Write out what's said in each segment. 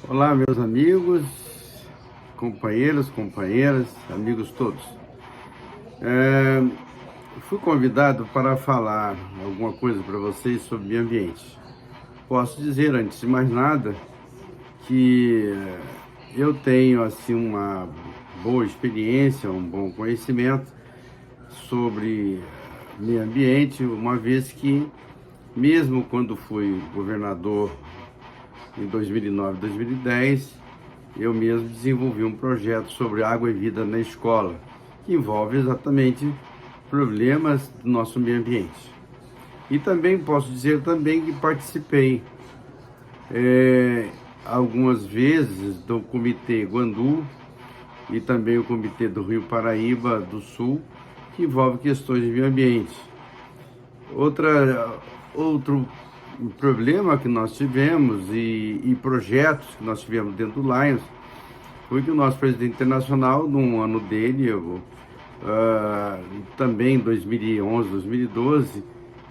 Olá, meus amigos, companheiros, companheiras, amigos todos. É, Fui convidado para falar alguma coisa para vocês sobre meio ambiente. Posso dizer, antes de mais nada, que eu tenho assim uma boa experiência, um bom conhecimento sobre meio ambiente, uma vez que, mesmo quando fui governador em 2009, 2010, eu mesmo desenvolvi um projeto sobre água e vida na escola, que envolve exatamente problemas do nosso meio ambiente. E também posso dizer também que participei algumas vezes do Comitê Guandu e também o Comitê do Rio Paraíba do Sul, que envolve questões de meio ambiente. Outro problema que nós tivemos e projetos que nós tivemos dentro do Lions foi que o nosso presidente internacional, num ano dele, também em 2011, 2012,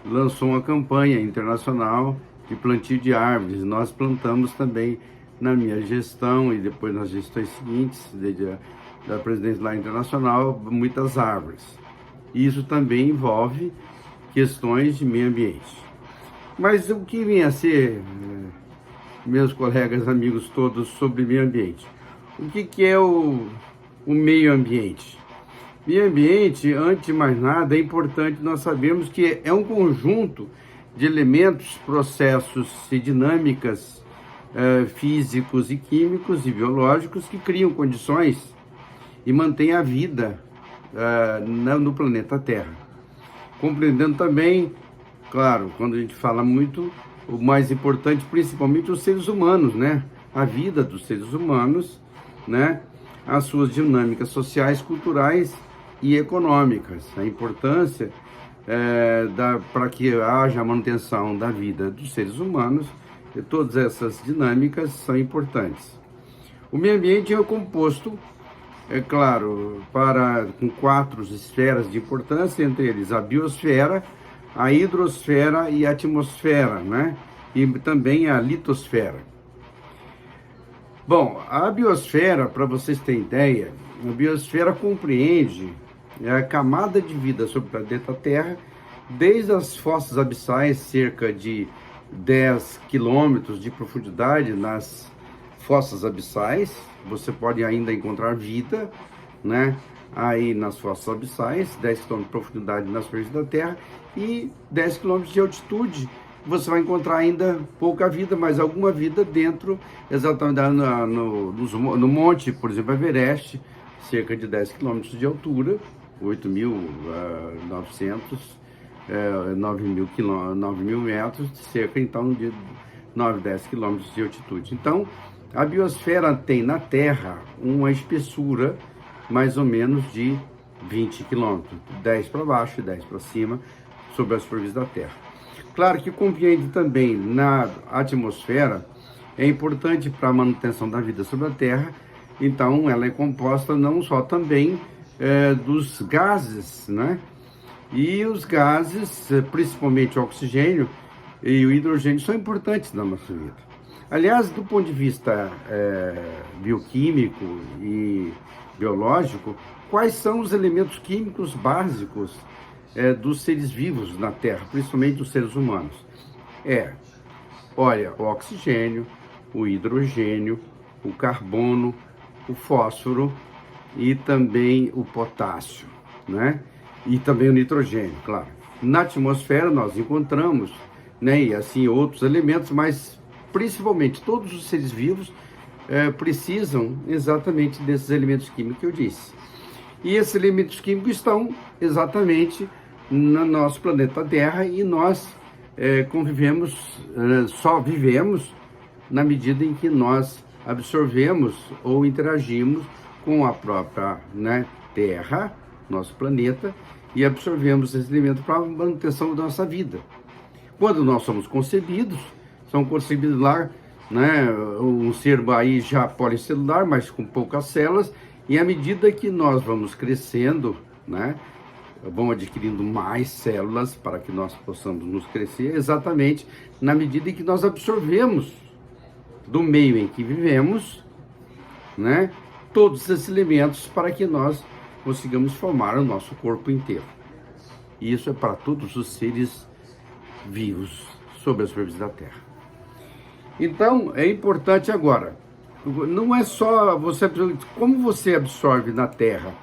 lançou uma campanha internacional de plantio de árvores. Nós plantamos também na minha gestão e depois nas gestões seguintes da presidência lá internacional muitas árvores. Isso também envolve questões de meio ambiente. Mas o que vem a ser, meus colegas, amigos todos, sobre meio ambiente? O que é o meio ambiente? Meio ambiente, antes de mais nada, é importante nós sabermos que é um conjunto de elementos, processos e dinâmicas físicos e químicos e biológicos que criam condições e mantêm a vida no planeta Terra. Compreendendo também, claro, quando a gente fala muito, o mais importante, principalmente os seres humanos, né? A vida dos seres humanos, né? As suas dinâmicas sociais, culturais e econômicas. A importância para que haja a manutenção da vida dos seres humanos, e todas essas dinâmicas são importantes. O meio ambiente é composto, é claro, com 4 esferas de importância, entre eles a biosfera, a hidrosfera e a atmosfera, né? E também a litosfera. Bom, a biosfera, para vocês terem ideia, a biosfera compreende a camada de vida sobre o planeta Terra, desde as fossas abissais, cerca de 10 quilômetros de profundidade nas fossas abissais. Você pode ainda encontrar vida, né? Aí nas fossas abissais, 10 km de profundidade na superfície da Terra e 10 km de altitude. Você vai encontrar ainda pouca vida, mas alguma vida dentro, exatamente no monte, por exemplo, Everest, cerca de 10 km de altura, 8.900, 9.000 metros, cerca então de 9, 10 km de altitude. Então, a biosfera tem na Terra uma espessura mais ou menos de 20 quilômetros, 10 para baixo e 10 para cima, sobre a superfície da Terra. Claro que compreende também na atmosfera, é importante para a manutenção da vida sobre a Terra, então ela é composta não só também dos gases, né? E os gases, principalmente o oxigênio e o hidrogênio, são importantes na nossa vida. Aliás, do ponto de vista bioquímico e biológico, quais são os elementos químicos básicos dos seres vivos na Terra, principalmente dos seres humanos? Olha, o oxigênio, o hidrogênio, o carbono, o fósforo e também o potássio, né? E também o nitrogênio, claro. Na atmosfera nós encontramos, né, e assim outros elementos, mas principalmente todos os seres vivos precisam exatamente desses elementos químicos que eu disse. E esses elementos químicos estão exatamente no nosso planeta Terra e nós só vivemos na medida em que nós absorvemos ou interagimos com a própria, né, Terra, nosso planeta, e absorvemos esse elemento para a manutenção da nossa vida. Quando nós somos concebidos lá, né, um ser aí já policelular, mas com poucas células, e à medida que nós vamos crescendo, né, vão adquirindo mais células para que nós possamos nos crescer, exatamente na medida em que nós absorvemos do meio em que vivemos, né? Todos esses elementos para que nós consigamos formar o nosso corpo inteiro. E isso é para todos os seres vivos sobre a superfície da Terra. Então, é importante agora, não é só você, como você absorve na Terra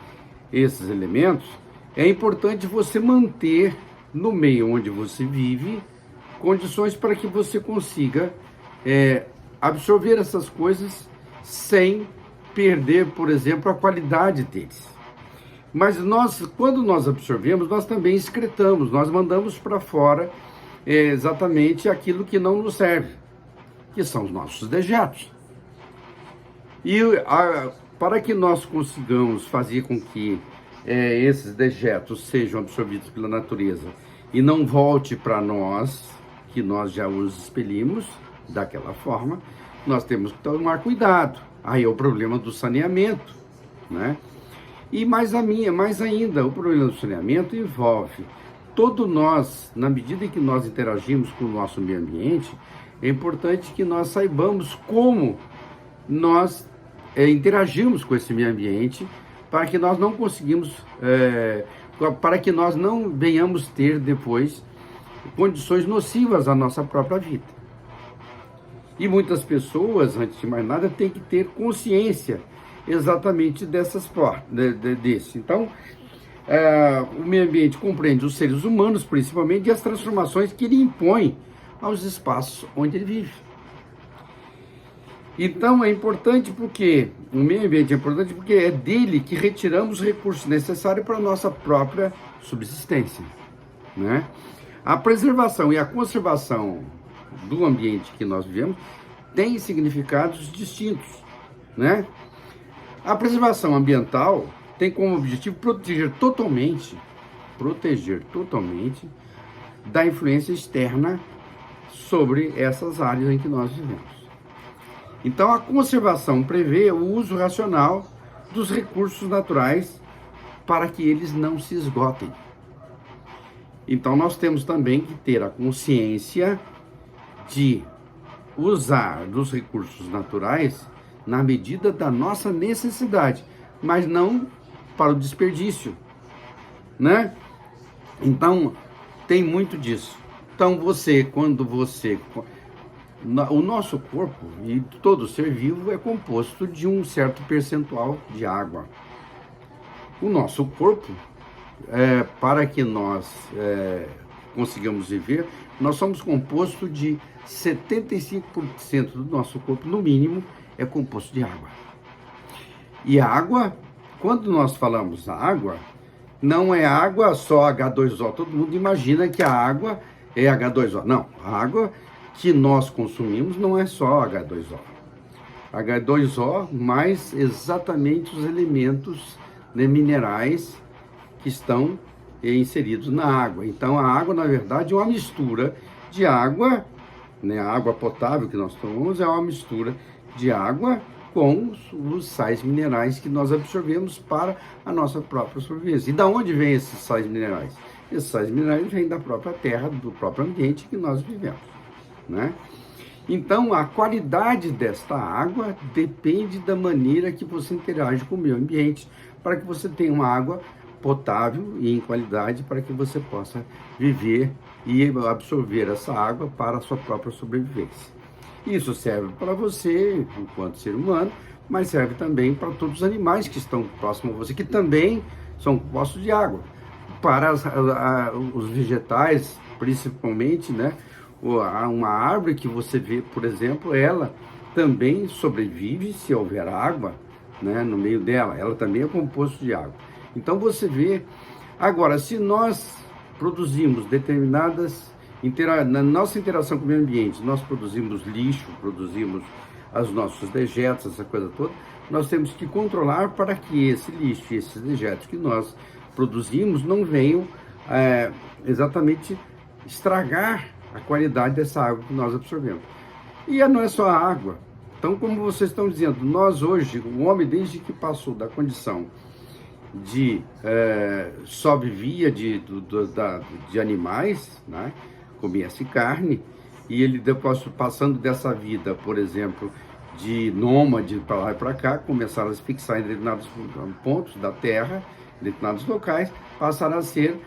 esses elementos, é importante você manter no meio onde você vive condições para que você consiga absorver essas coisas sem perder, por exemplo, a qualidade deles. Mas quando nós absorvemos, nós também excretamos, nós mandamos para fora exatamente aquilo que não nos serve, que são os nossos dejetos. E para que nós consigamos fazer com que esses dejetos sejam absorvidos pela natureza e não volte para nós, que nós já os expelimos daquela forma, nós temos que tomar cuidado. Aí é o problema do saneamento, né? E mais ainda, o problema do saneamento envolve todo nós, na medida em que nós interagimos com o nosso meio ambiente, é importante que nós saibamos como nós interagimos com esse meio ambiente para que nós não para que nós não venhamos ter depois condições nocivas à nossa própria vida. E muitas pessoas, antes de mais nada, têm que ter consciência exatamente desse. Então, o meio ambiente compreende os seres humanos, principalmente, e as transformações que ele impõe aos espaços onde ele vive. Então, é importante porque o meio ambiente é importante porque é dele que retiramos os recursos necessários para a nossa própria subsistência, né? A preservação e a conservação do ambiente que nós vivemos têm significados distintos, né? A preservação ambiental tem como objetivo proteger totalmente da influência externa sobre essas áreas em que nós vivemos. Então, a conservação prevê o uso racional dos recursos naturais para que eles não se esgotem. Então, nós temos também que ter a consciência de usar dos recursos naturais na medida da nossa necessidade, mas não para o desperdício, né? Então, tem muito disso. Então, o nosso corpo e todo ser vivo é composto de um certo percentual de água. O nosso corpo, para que nós consigamos viver, nós somos compostos de 75% do nosso corpo, no mínimo, é composto de água. E a água, quando nós falamos água, não é água só H2O. Todo mundo imagina que a água é H2O. Não, a água que nós consumimos não é só H2O. H2O mais exatamente os elementos, né, minerais que estão inseridos na água. Então a água, na verdade, é uma mistura de água, né, a água potável que nós tomamos é uma mistura de água com os sais minerais que nós absorvemos para a nossa própria sobrevivência. E da onde vêm esses sais minerais? Esses sais minerais vêm da própria terra, do próprio ambiente que nós vivemos, né? Então, a qualidade desta água depende da maneira que você interage com o meio ambiente, para que você tenha uma água potável e em qualidade, para que você possa viver e absorver essa água para a sua própria sobrevivência. Isso serve para você, enquanto ser humano, mas serve também para todos os animais que estão próximos a você, que também são compostos de água. Para os vegetais, principalmente, né? Uma árvore que você vê, por exemplo, ela também sobrevive se houver água, né, no meio dela. Ela também é composto de água. Então você vê. Agora, se nós produzimos na nossa interação com o meio ambiente, nós produzimos lixo, produzimos os nossos dejetos, essa coisa toda, nós temos que controlar para que esse lixo e esses dejetos que nós produzimos não venham exatamente estragar a qualidade dessa água que nós absorvemos. E não é só a água. Então, como vocês estão dizendo, nós hoje, o homem, desde que passou da condição de só vivia de animais, né, comia-se carne, e ele depois, passando dessa vida, por exemplo, de nômade para lá e para cá, começaram a se fixar em determinados pontos da Terra, em determinados locais, passaram a ser,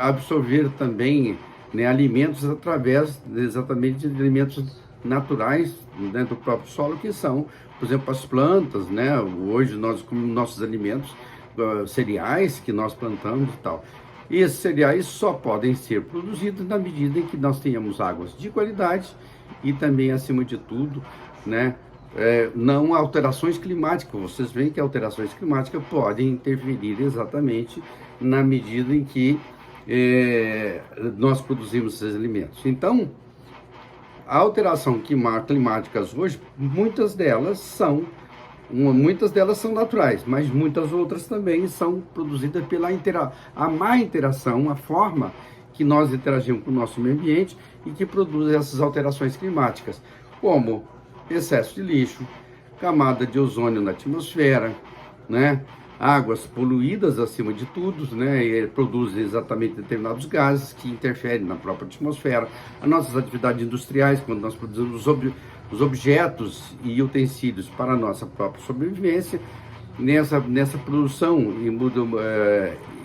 absorver também, né, alimentos através exatamente de alimentos naturais, né, do próprio solo, que são, por exemplo, as plantas, né? Hoje nós comemos nossos alimentos, cereais que nós plantamos e tal. E esses cereais só podem ser produzidos na medida em que nós tenhamos águas de qualidade e também, acima de tudo, né, não alterações climáticas. Vocês veem que alterações climáticas podem interferir exatamente na medida em que nós produzimos esses alimentos. Então, a alteração climáticas hoje, muitas delas são naturais, mas muitas outras também são produzidas pela a má interação, a forma que nós interagimos com o nosso meio ambiente e que produz essas alterações climáticas, como excesso de lixo, camada de ozônio na atmosfera, né? Águas poluídas acima de tudo, né? E produzem exatamente determinados gases que interferem na própria atmosfera. As nossas atividades industriais, quando nós produzimos os objetos e utensílios para a nossa própria sobrevivência, nessa produção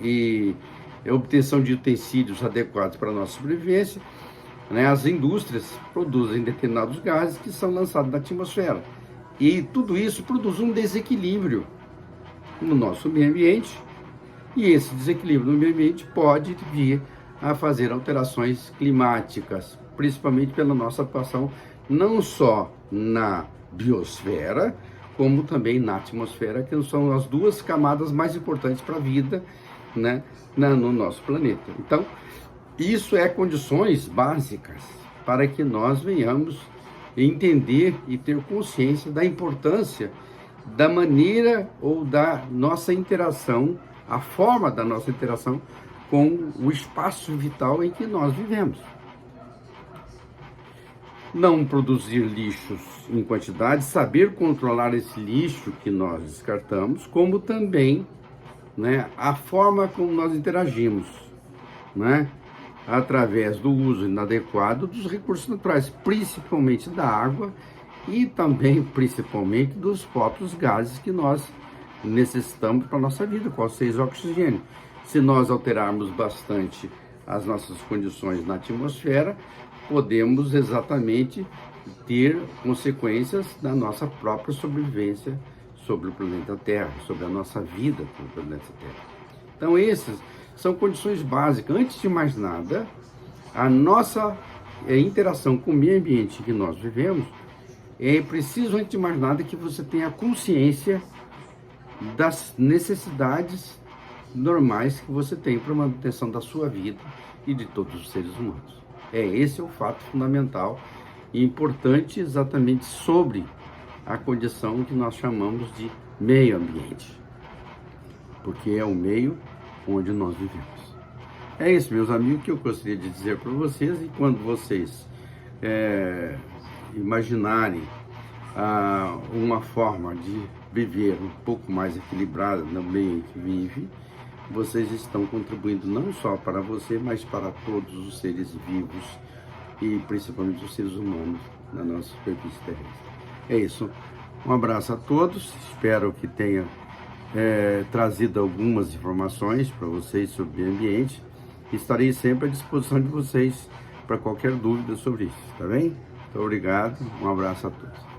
e obtenção de utensílios adequados para a nossa sobrevivência, né, as indústrias produzem determinados gases que são lançados na atmosfera. E tudo isso produz um desequilíbrio no nosso meio ambiente, e esse desequilíbrio no meio ambiente pode vir a fazer alterações climáticas, principalmente pela nossa atuação não só na biosfera, como também na atmosfera, que são as duas camadas mais importantes para a vida, né, no nosso planeta. Então, isso é condições básicas para que nós venhamos entender e ter consciência da importância da maneira ou da nossa interação, a forma da nossa interação com o espaço vital em que nós vivemos. Não produzir lixos em quantidade, saber controlar esse lixo que nós descartamos, como também, né, a forma como nós interagimos, né, através do uso inadequado dos recursos naturais, principalmente da água e também, principalmente, dos próprios gases que nós necessitamos para a nossa vida, qual seja o oxigênio. Se nós alterarmos bastante as nossas condições na atmosfera, podemos exatamente ter consequências da nossa própria sobrevivência sobre o planeta Terra, sobre a nossa vida no planeta Terra. Então, essas são condições básicas. Antes de mais nada, a nossa interação com o meio ambiente que nós vivemos, é preciso, antes de mais nada, que você tenha consciência das necessidades normais que você tem para a manutenção da sua vida e de todos os seres humanos. Esse é o fato fundamental e importante exatamente sobre a condição que nós chamamos de meio ambiente, porque é o meio onde nós vivemos. É isso, meus amigos, que eu gostaria de dizer para vocês, e quando vocês imaginarem uma forma de viver um pouco mais equilibrada no meio em que vive, vocês estão contribuindo não só para você, mas para todos os seres vivos e principalmente os seres humanos na nossa superfície terrestre. É isso. Um abraço a todos. Espero que tenha trazido algumas informações para vocês sobre o meio ambiente. Estarei sempre à disposição de vocês para qualquer dúvida sobre isso, tá bem? Muito obrigado. Um abraço a todos.